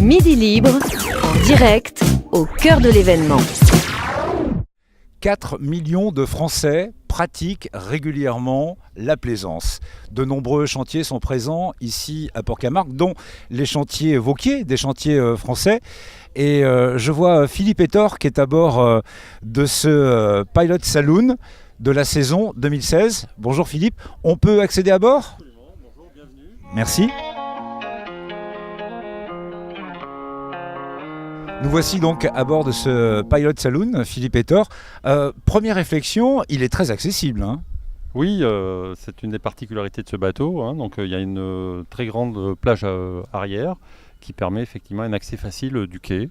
Midi Libre, en direct, au cœur de l'événement. 4 millions de Français pratiquent régulièrement la plaisance. De nombreux chantiers sont présents ici à Port-Camargue, dont les chantiers Vauquier, des chantiers français. Et je vois Philippe Etor qui est à bord de ce Pilot Saloon de la saison 2016. Bonjour Philippe, on peut accéder à bord ? Absolument, bonjour, bienvenue. Merci. Nous voici donc à bord de ce Pilot Saloon, Philippe Etor. Première réflexion, il est très accessible. Oui, c'est une des particularités de ce bateau. Donc il y a une très grande plage arrière qui permet effectivement un accès facile du quai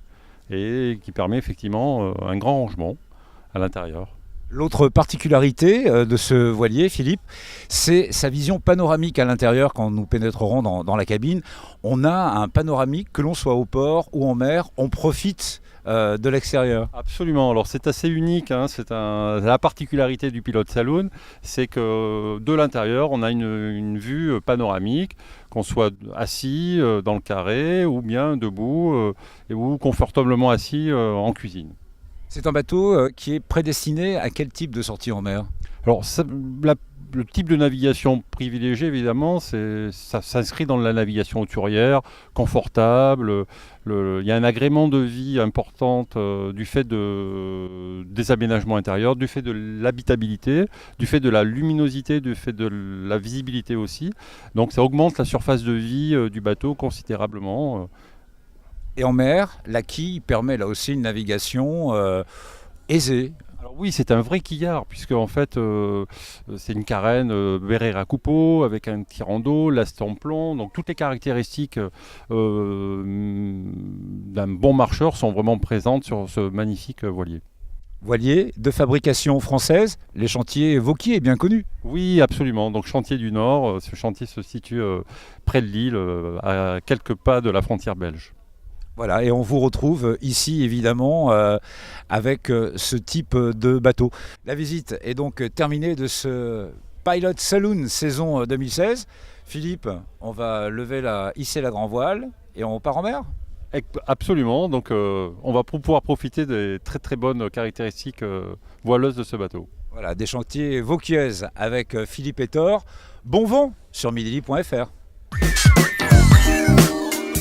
et qui permet effectivement un grand rangement à l'intérieur. L'autre particularité de ce voilier, Philippe, c'est sa vision panoramique à l'intérieur. Quand nous pénétrerons dans la cabine, on a un panoramique, que l'on soit au port ou en mer, on profite de l'extérieur. Absolument, alors c'est assez unique, la particularité du Pilot Saloon, c'est que de l'intérieur on a une vue panoramique, qu'on soit assis dans le carré ou bien debout ou confortablement assis en cuisine. C'est un bateau qui est prédestiné à quel type de sortie en mer ? Alors, le type de navigation privilégié, évidemment, ça s'inscrit dans la navigation hauturière, confortable. Il y a un agrément de vie importante du fait des aménagements intérieurs, du fait de l'habitabilité, du fait de la luminosité, du fait de la visibilité aussi. Donc, ça augmente la surface de vie du bateau considérablement. Et en mer, la quille permet là aussi une navigation aisée. Alors oui, c'est un vrai quillard, puisque en fait c'est une carène Berrera Coupeau avec un tirant d'eau, last en plomb, donc toutes les caractéristiques d'un bon marcheur sont vraiment présentes sur ce magnifique voilier. Voilier de fabrication française, les chantiers Vauquier est bien connu. Oui, absolument. Donc chantier du Nord, ce chantier se situe près de Lille, à quelques pas de la frontière belge. Voilà, et on vous retrouve ici évidemment avec ce type de bateau. La visite est donc terminée de ce Pilot Saloon saison 2016. Philippe, on va hisser la grand voile et on part en mer ? Absolument, donc on va pouvoir profiter des très très bonnes caractéristiques voileuses de ce bateau. Voilà, des chantiers vauquiaises avec Philippe Etor. Bon vent sur midilibre.fr.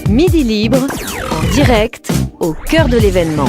Midi Libre, en direct, au cœur de l'événement.